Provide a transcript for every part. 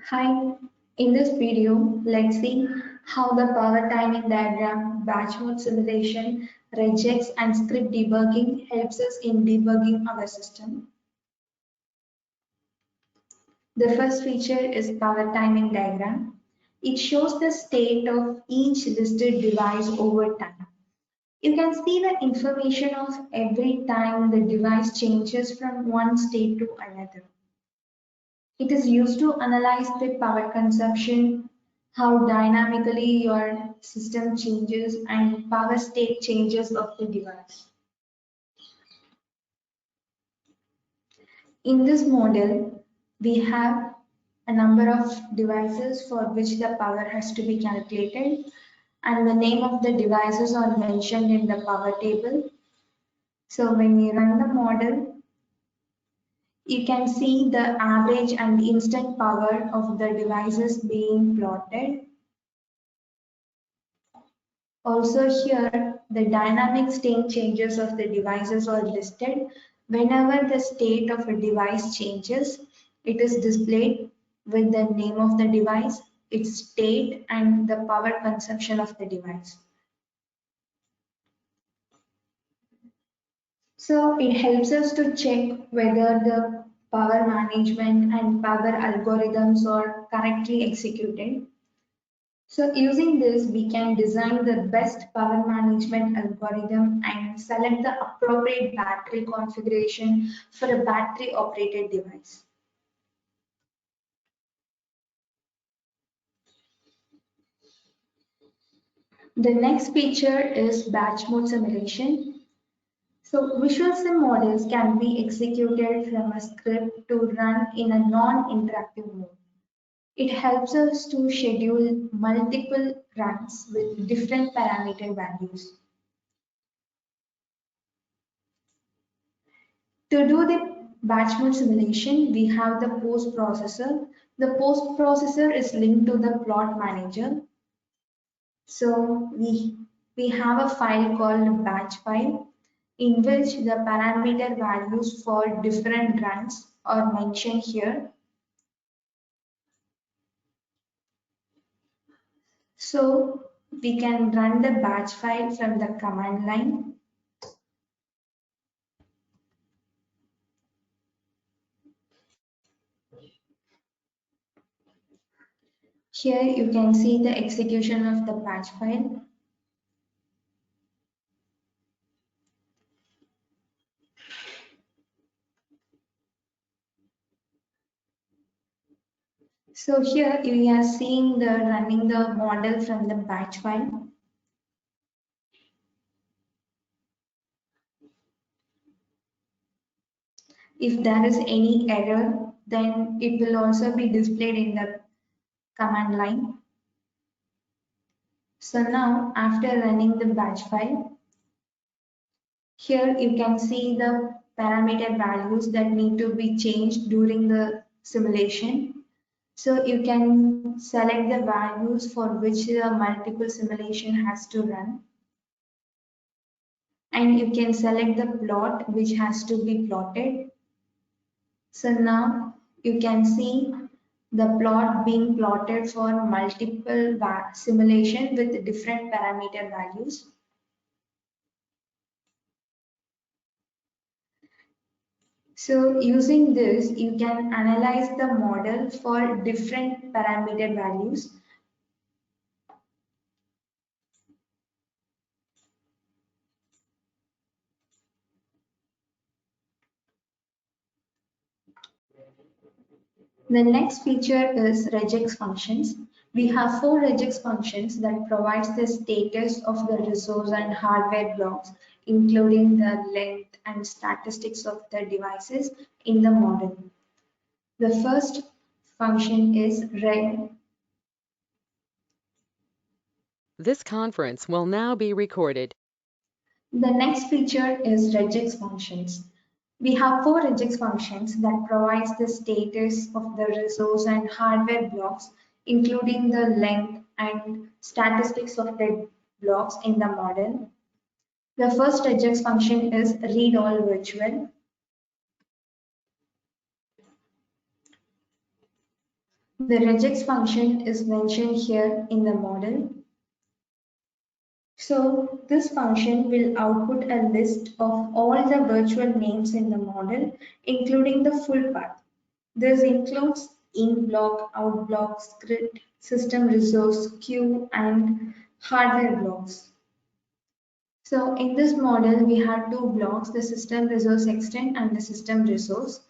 Hi, in this video, let's see how the power timing diagram, batch mode simulation, regex and script debugging helps us in debugging our system. The first feature is power timing diagram. It shows the state of each listed device over time. You can see the information of every time the device changes from one state to another. It is used to analyze the power consumption, how dynamically your system changes, and power state changes of the device. In this model, we have a number of devices for which the power has to be calculated, and the name of the devices are mentioned in the power table. So when you run the model, you can see the average and instant power of the devices being plotted. Also here, the dynamic state changes of the devices are listed. Whenever the state of a device changes, it is displayed with the name of the device, its state, and the power consumption of the device. So it helps us to check whether the power management and power algorithms are correctly executed. So using this, we can design the best power management algorithm and select the appropriate battery configuration for a battery operated device. The next feature is batch mode simulation. So Visualsim models can be executed from a script to run in a non-interactive mode. It helps us to schedule multiple runs with different parameter values. To do the batch mode simulation, we have the post processor. The post processor is linked to the plot manager. So we have a file called batch file in which the parameter values for different runs are mentioned here. So we can run the batch file from the command line. Here you can see the execution of the batch file. So here we are seeing the running the model from the batch file. If there is any error, then it will also be displayed in the command line. So now after running the batch file, here you can see the parameter values that need to be changed during the simulation. So you can select the values for which the multiple simulation has to run. And you can select the plot which has to be plotted. So now you can see the plot being plotted for multiple simulation with different parameter values. So using this, you can analyze the model for different parameter values. The next feature is regex functions. We have 4 regex functions that provides the status of the resource and hardware blocks, including the length and statistics of the devices in the model. The first function is reg. This conference will now be recorded. The next feature is regex functions. We have 4 regex functions that provides the status of the resource and hardware blocks, including the length and statistics of the blocks in the model. The first regex function is read all virtual. The regex function is mentioned here in the model. So this function will output a list of all the virtual names in the model, including the full path. This includes in block, out block, script, system resource, queue, and hardware blocks. So in this model, we have two blocks, the system resource extend and the system resource.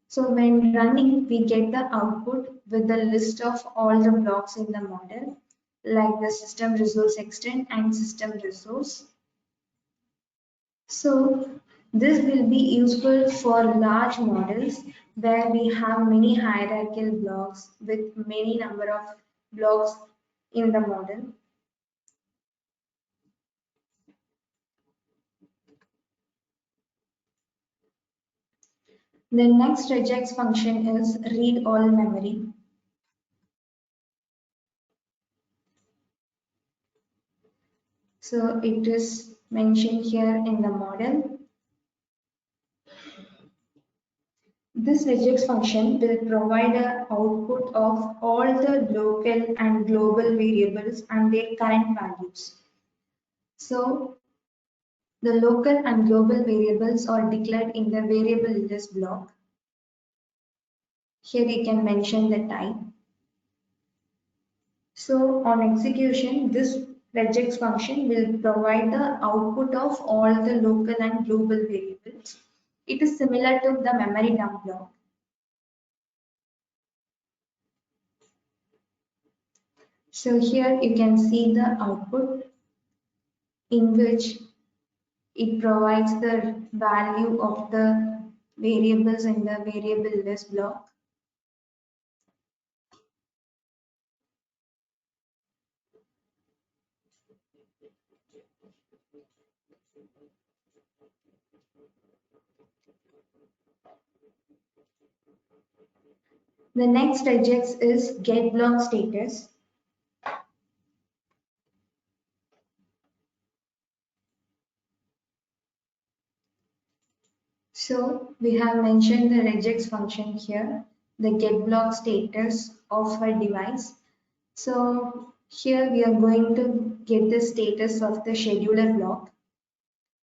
So when running, we get the output with the list of all the blocks in the model, like the system resource extend and system resource. So this will be useful for large models where we have many hierarchical blocks with many number of blocks in the model. The next regex function is read all memory. So it is mentioned here in the model. This regex function will provide an output of all the local and global variables and their current values. So the local and global variables are declared in the variable list block. Here you can mention the type. So on execution, this regex function will provide the output of all the local and global variables. It is similar to the memory dump block. So here you can see the output in which it provides the value of the variables in the variable list block. The next regex is get block status. So we have mentioned the regex function here, the get block status of a device. So here we are going to get the status of the scheduler block.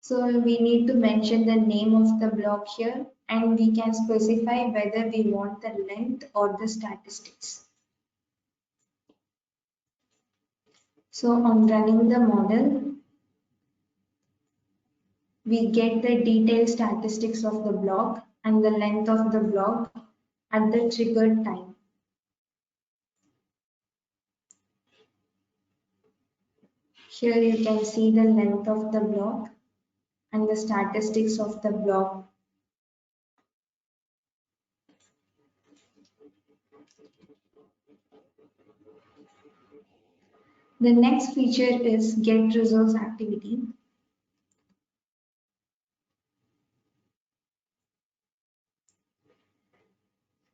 So we need to mention the name of the block here and we can specify whether we want the length or the statistics. So on running the model, we get the detailed statistics of the block and the length of the block at the triggered time. Here you can see the length of the block and the statistics of the block. The next feature is get resource activity.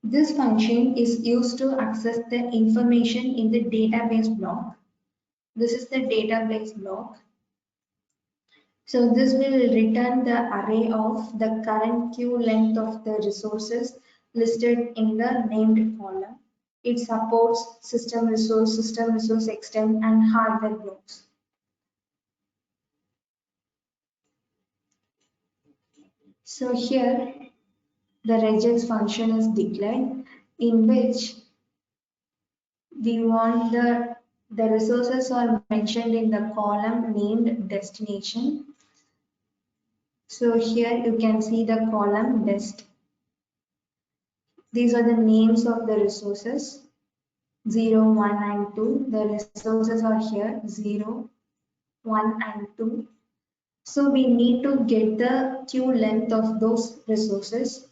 This function is used to access the information in the database block. This is the database block. So this will return the array of the current queue length of the resources listed in the named column. It supports system resource extend, and hardware blocks. So here the regex function is declared in which we want the resources are mentioned in the column named destination. So here you can see the column dest. These are the names of the resources 0, 1 and 2. The resources are here 0, 1 and 2. So we need to get the queue length of those resources.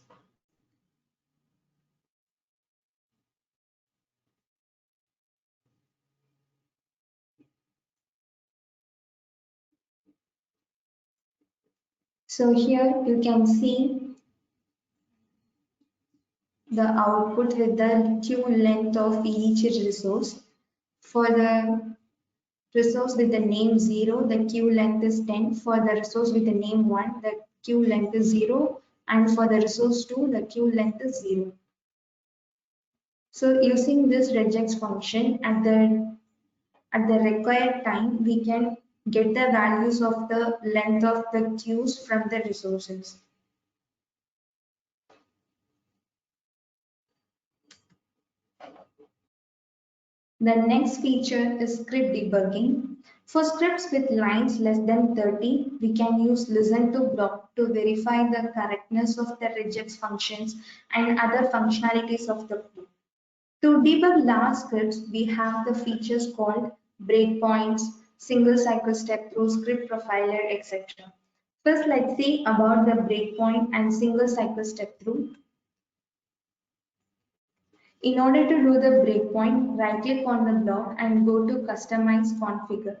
So here you can see the output with the queue length of each resource. For the resource with the name 0, the queue length is 10. For the resource with the name 1, the queue length is 0. And for the resource 2, the queue length is 0. So using this regex function at the required time, we can get the values of the length of the queues from the resources. The next feature is script debugging. For scripts with lines less than 30, we can use listen to block to verify the correctness of the regex functions and other functionalities of the code. To debug large scripts, we have the features called breakpoints, single cycle step through, script profiler, etc. First, let's see about the breakpoint and single cycle step through. In order to do the breakpoint, right-click on the block and go to Customize Configure.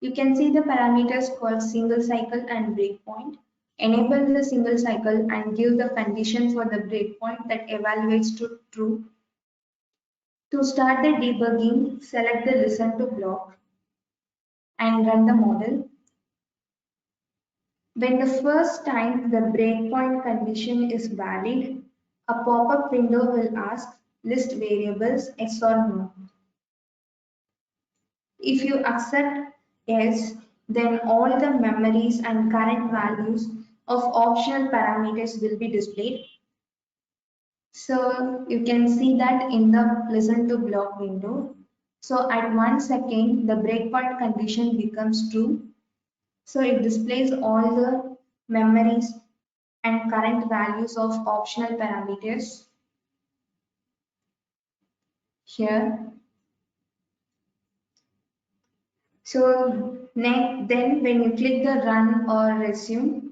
You can see the parameters called single cycle and breakpoint. Enable the single cycle and give the condition for the breakpoint that evaluates to true. To start the debugging, select the Listen to block and run the model. When the first time the breakpoint condition is valid, a pop-up window will ask list variables yes or no. If you accept yes, then all the memories and current values of optional parameters will be displayed. So you can see that in the listen to block window. So at 1 second, the breakpoint condition becomes true. So it displays all the memories and current values of optional parameters here. So then when you click the run or resume,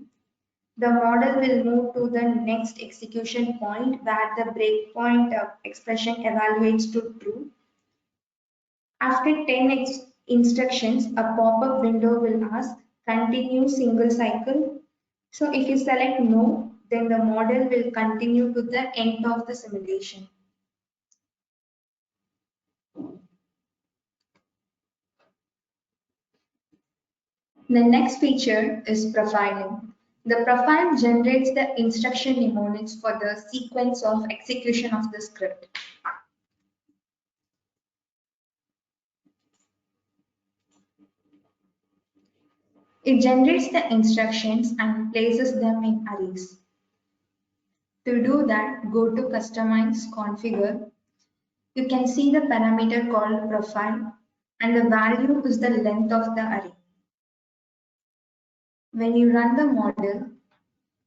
the model will move to the next execution point where the breakpoint expression evaluates to true. After 10 instructions, a pop-up window will ask continue single cycle. So if you select no, then the model will continue to the end of the simulation. The next feature is profiling. The profile generates the instruction mnemonics for the sequence of execution of the script. It generates the instructions and places them in arrays. To do that, go to Customize, Configure. You can see the parameter called profile and the value is the length of the array. When you run the model,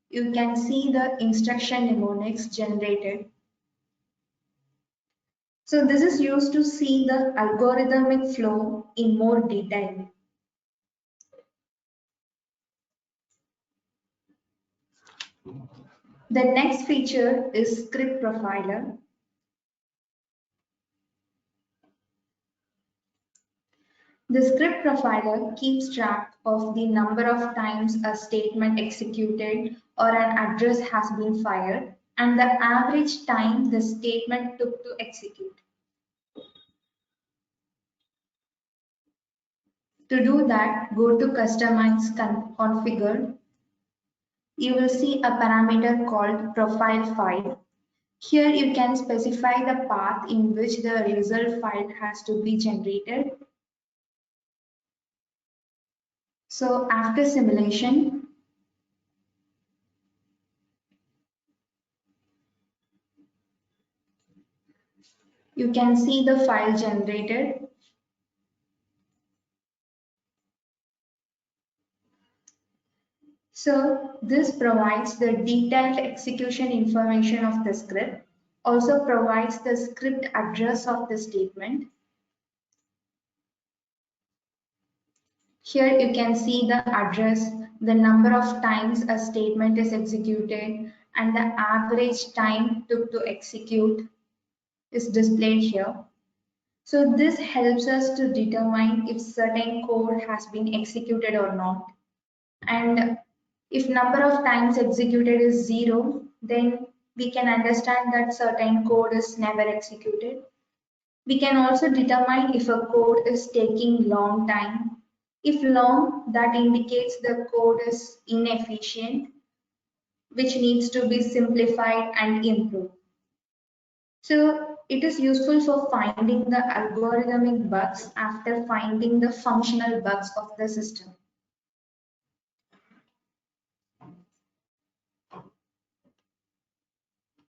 you can see the instruction mnemonics generated. So this is used to see the algorithmic flow in more detail. The next feature is Script Profiler. The script profiler keeps track of the number of times a statement executed or an address has been fired and the average time the statement took to execute. To do that, go to Customize Configure. You will see a parameter called Profile File. Here you can specify the path in which the result file has to be generated. So after simulation, you can see the file generated. So this provides the detailed execution information of the script, also provides the script address of the statement. Here you can see the address, the number of times a statement is executed, and the average time took to execute is displayed here. So this helps us to determine if certain code has been executed or not. And if number of times executed is 0, then we can understand that certain code is never executed. We can also determine if a code is taking long time. If long, that indicates the code is inefficient, which needs to be simplified and improved. So it is useful for finding the algorithmic bugs after finding the functional bugs of the system.